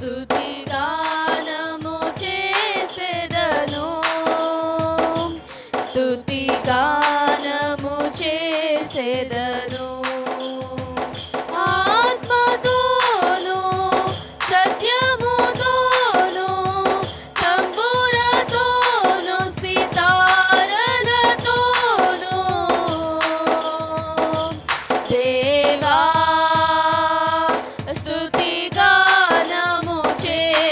స్తుతిగానము చేసెదను స్తుతిగానము చేసెదను ఆత్మతోను సత్యముతోను తంబురతోను సితారలతోను దేవా స్తుతిగానము చేసెదను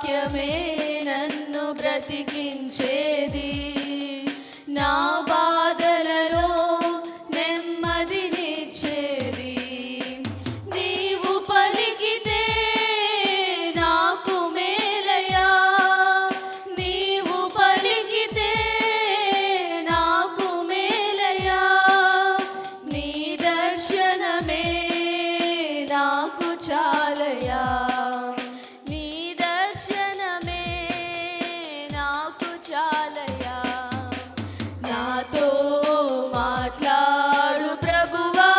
వాక్యమే నన్ను బ్రతికించేది, నా బాధలలో నెమ్మదినిచ్చేది. నీవు పలికితే నాకు మేలయా, నీవు పలికితే నాకు మేలయా. నీ దర్శనమే నాకు చాలయా, నీ దర్శనమే నాకు చాలయా. నాతో మాట్లాడు ప్రభువా,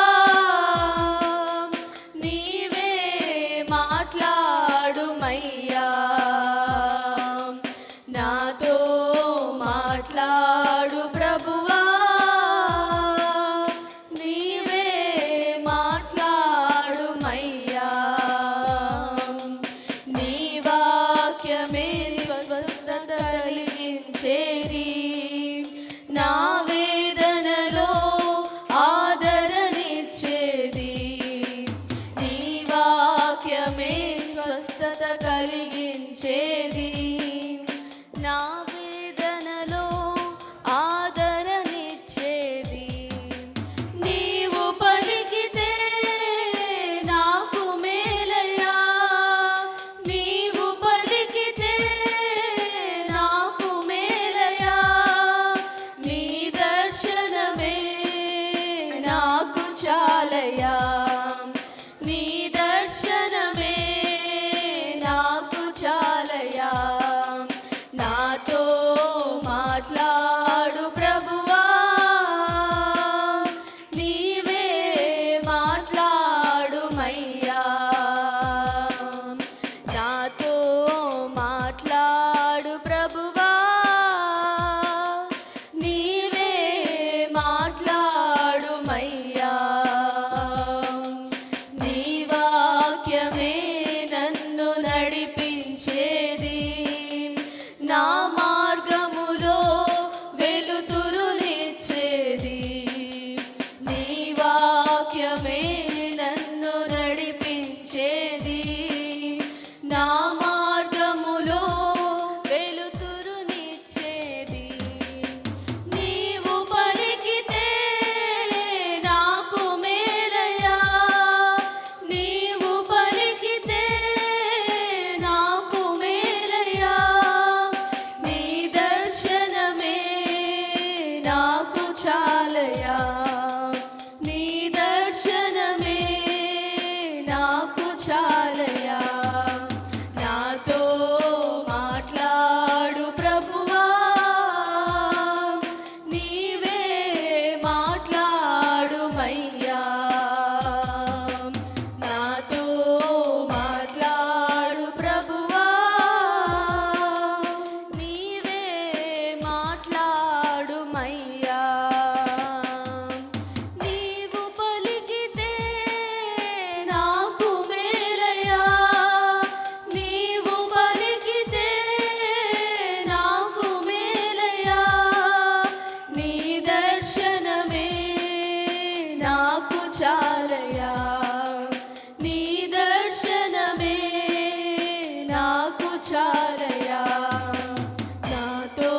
నీవే మాట్లాడుమయ్యా. నాతో మాట్లాడు ప్రభువా, నీవే మాట్లాడుమయ్యా. నీ వాక్యమే స్వస్థత కలిగించేది, నా వేదనలో ఆదరణిచ్చేది. నీ వాక్యమే స్వస్థత కలిగించేది, నా వేదనలో ఆదరణిచ్చేది. నీవు పలికితే నాకు మేలయా, నీవు పలికితే నాకు మేలయా. నీ దర్శనమే నాకు చాలయా, నీ దర్శనమే నాకు చాలయా. నాతో మాట్లాడు ప్రభువా, నీవే మాట్లాడుమయ్యా. నాతో మాట్లాడు ప్రభువా, నీవే మాట్లాడుమయ్యా. నీ వాక్యమే నన్ను నడిపించేది, నా మార్గములో వెలుతురునిచ్చేది. నీ వాక్యమే నన్ను నడిపించేది, నా మార్గములో వెలుతురునిచ్చేది. నీవు పలికితే నాకు మేలయా, నీవు పలికితే నాకు మేలయా. నీ దర్శనమే నాకు చాలయా, నీ దర్శనమే నాకు చాలయా. నాతో మాట్లాడు ప్రభువా, నీవే మాట్లాడుమయ్యా. నాతో మాట్లాడు ప్రభువా, నీవే మాట్లాడుమయ్యా. నీవు పలికితే నాకు మేలయా, నీవు పలికితే నాకు మేలయా. నీ దర్శనమే నాకు చాలయా, నీ దర్శనమే నాకు చాలయా. నాతో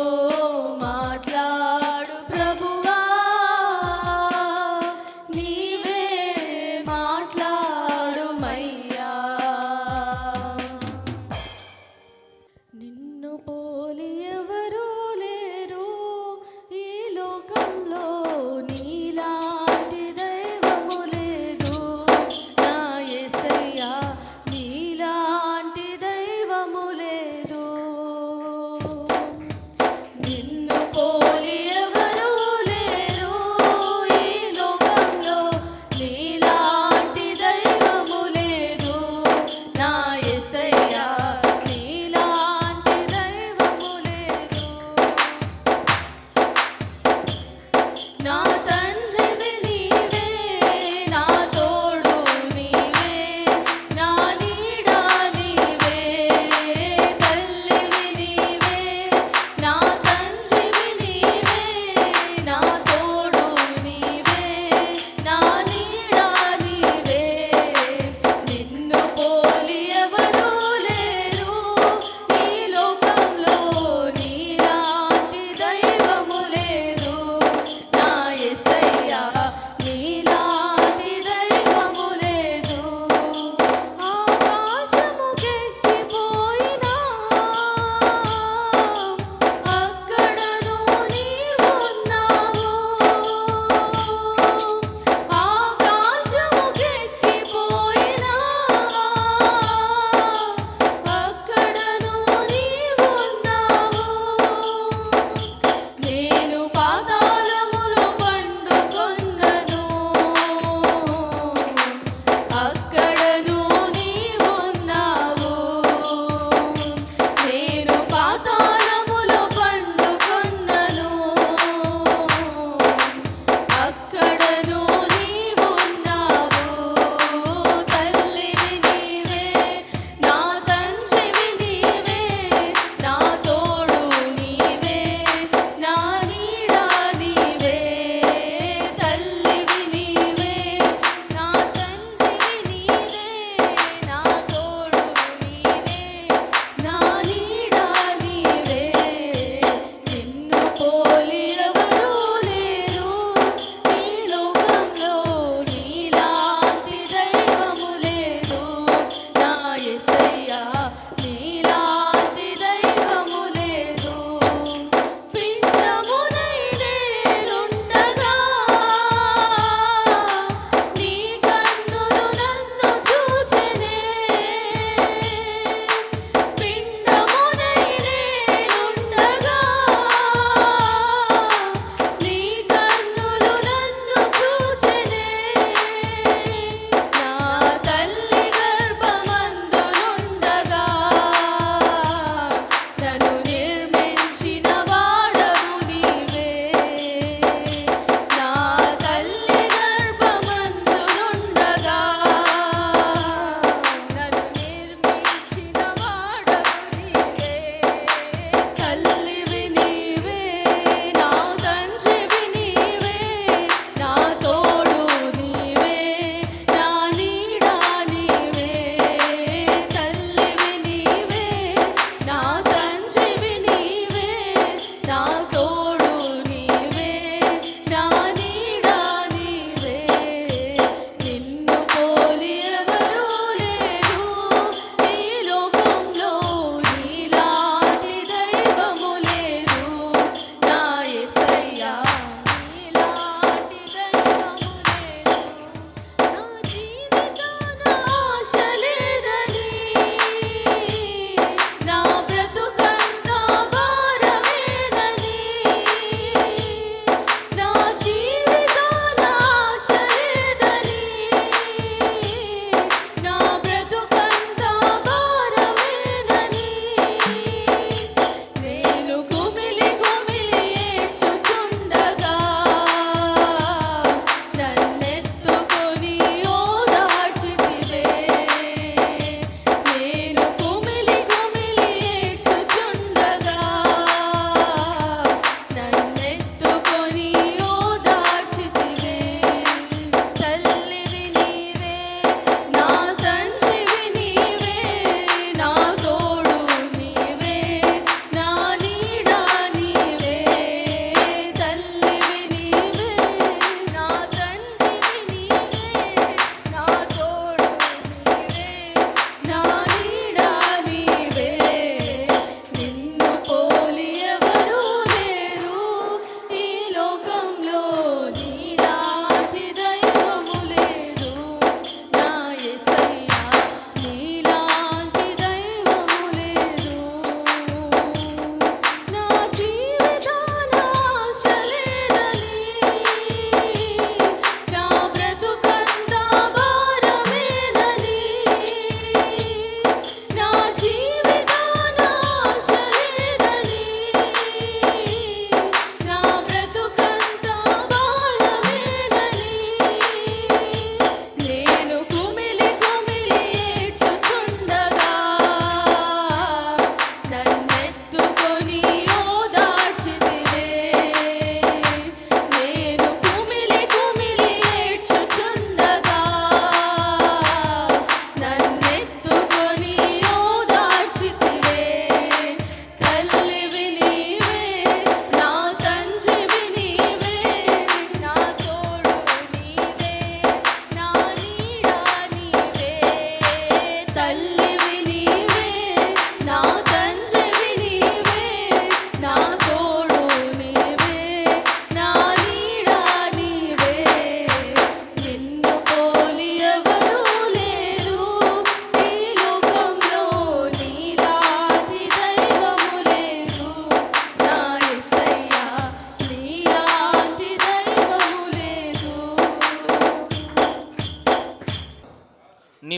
మాట్లాడు ప్రభువా, నీవే మాట్లాడుమయ్యా. నిన్ను పోలి ఎవరూ లేరు ఈ లోకంలో, నీలాంటి దైవము లేదు నా యేసయ్యా, నీలాంటి దైవము లేదు.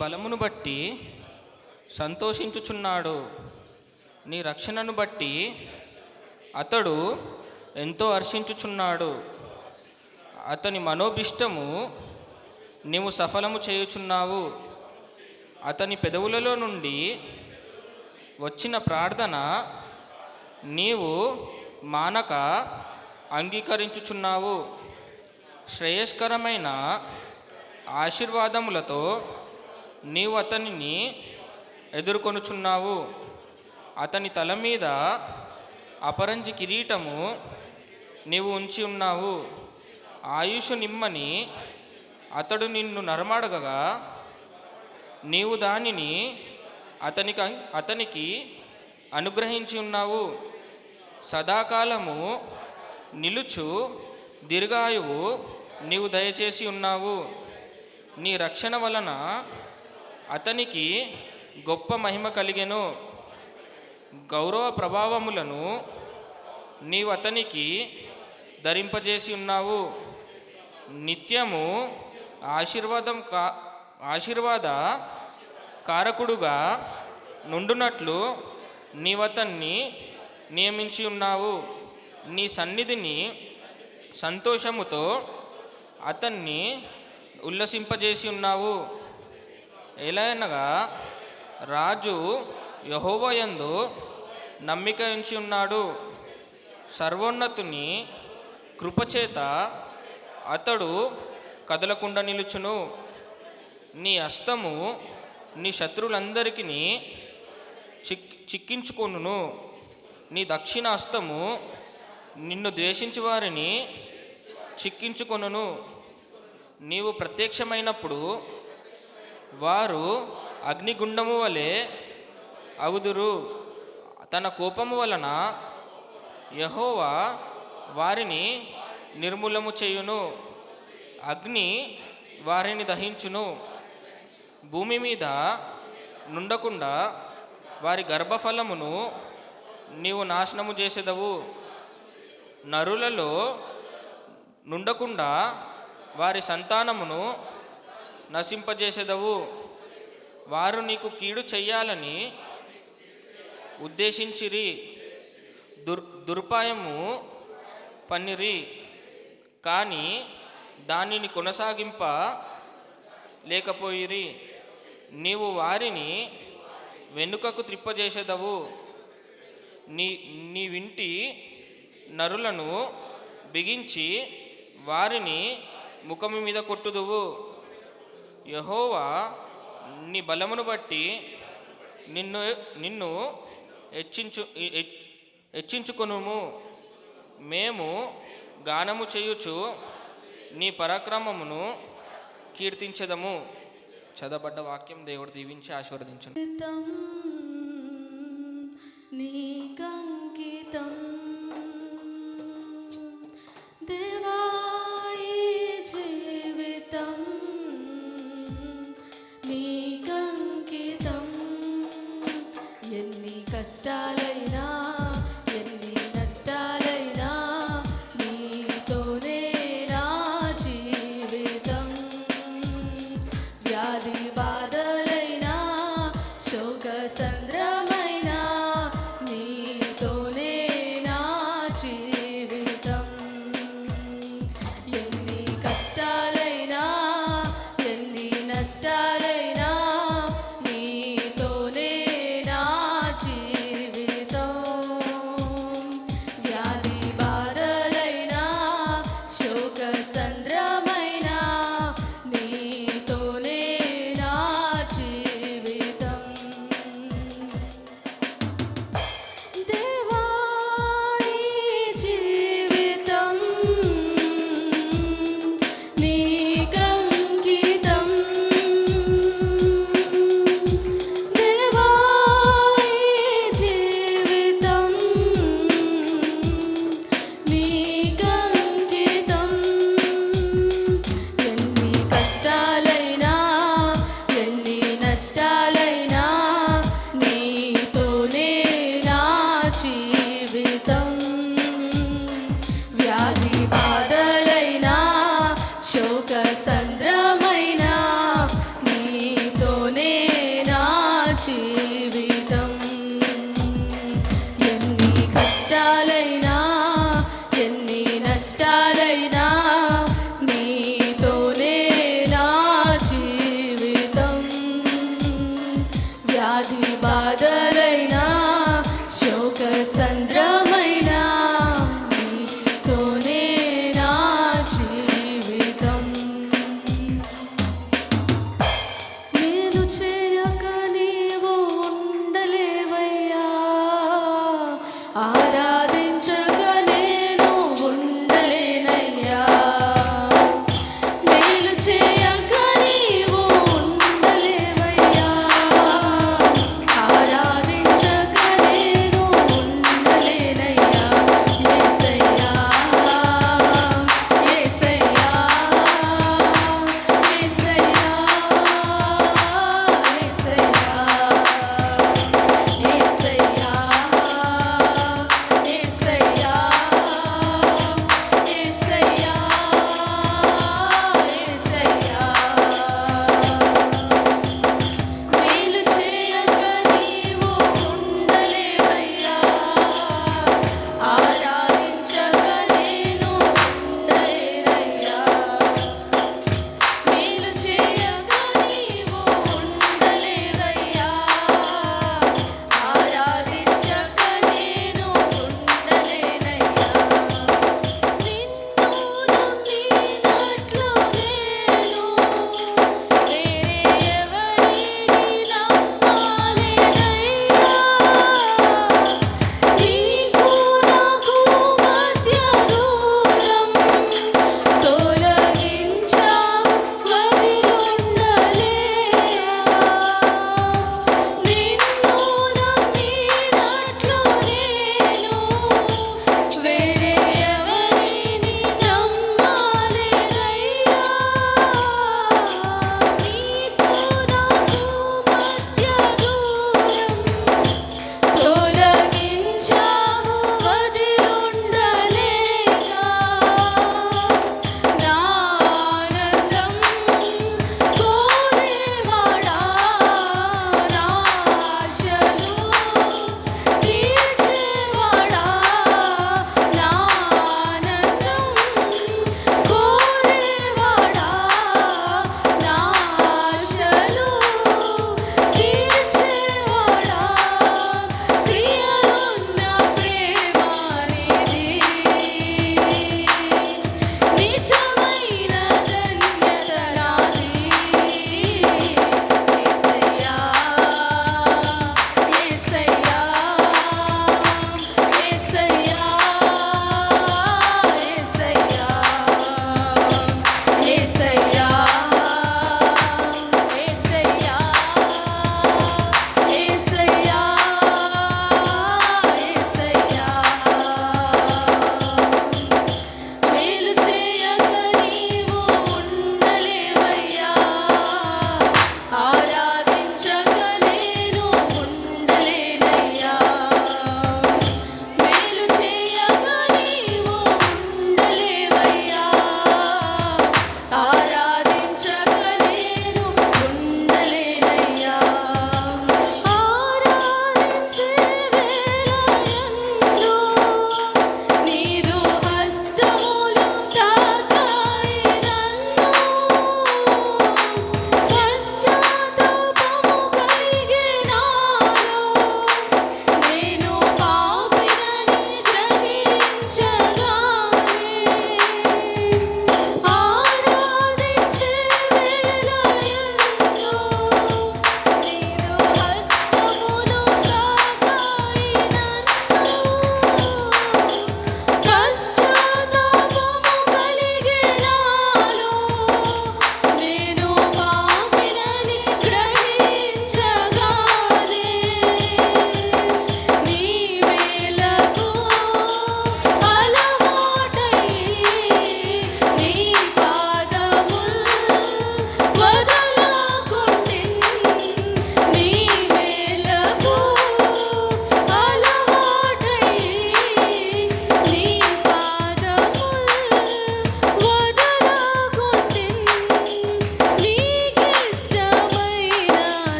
బలమును బట్టి సంతోషించుచున్నాడు. నీ రక్షణను బట్టి అతడు ఎంతో హర్షించుచున్నాడు. అతని మనోభిష్టము నీవు సఫలము చేయుచున్నావు. అతని పెదవులలో నుండి వచ్చిన ప్రార్థన నీవు మానక అంగీకరించుచున్నావు. శ్రేయస్కరమైన ఆశీర్వాదములతో నీవు అతనిని ఎదుర్కొనుచున్నావు. అతని తల మీద అపరంజి కిరీటము నీవు ఉంచి ఉన్నావు. ఆయుషు నిమ్మని అతడు నిన్ను నరమాడగగా నీవు దానిని అతనికి అనుగ్రహించి ఉన్నావు. సదాకాలము నిలుచు దీర్ఘాయువు నీవు దయచేసి ఉన్నావు. నీ రక్షణ వలన అతనికి గొప్ప మహిమ కలిగెను. గౌరవ ప్రభావములను నీవు అతనికి ధరింపజేసి ఉన్నావు. నిత్యము ఆశీర్వాద కారకుడుగా నుండునట్లు నీవతన్ని నియమించి ఉన్నావు. నీ సన్నిధిని సంతోషముతో అతన్ని ఉల్లసింపజేసి ఉన్నావు. ఎలాగనగా రాజు యెహోవా యందు నమ్మిక ఉంచి ఉన్నాడు. సర్వోన్నతుని కృపచేత అతడు కదలకుండా నిలుచును. నీ హస్తము నీ శత్రువులందరికీ చిక్కించుకొనును. నీ దక్షిణ హస్తము నిన్ను ద్వేషించు వారిని చిక్కించుకొనును. నీవు ప్రత్యక్షమైనప్పుడు వారు అగ్నిగుండము వలె అగుదురు. తన కోపము వలన యెహోవా వారిని నిర్మూలము చేయును. అగ్ని వారిని దహించును. భూమి మీద నుండకుండా వారి గర్భఫలమును నీవు నాశనము చేసేదవు. నరులలో నుండకుండా వారి సంతానమును నశింపజేసేదవు. వారు నీకు కీడు చెయ్యాలని ఉద్దేశించిరి, దుర్పాయము పన్నిరి, కానీ దానిని కొనసాగింప లేకపోయిరి. నీవు వారిని వెనుకకు త్రిప్పజేసేదవు. నీ వింటి నరులను బిగించి వారిని ముఖము మీద కొట్టుదువు. యెహోవా నీ బలమును బట్టి నిన్ను హెచ్చించుకొనుము. మేము గానము చేయుచు నీ పరాక్రమమును కీర్తించెదము. చదవబడ్డ వాక్యం దేవుడు దీవించి ఆశీర్వదించును. నీకంకితం దేవా ఈ జీవితం నీకంకితం. ఎన్ని కష్టాలైనా ఎన్ని నష్టాలైనా నీతోనే నా జీవితం. వ్యాధి బాధలైనా శోక సంద్రమైనా నీతోనే నా జీవితం. ఎన్ని కష్టాలైనా ఎన్ని నష్టాలైనా నీతోనే నా జీవితం. వ్యాధి బాధలైనా శోక సంద్రమైనా నీతోనే నా జీవితం.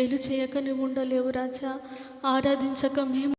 మేలు చేయక నువ్వు ఉండలేవు రాజా. ఆరాధించక మేము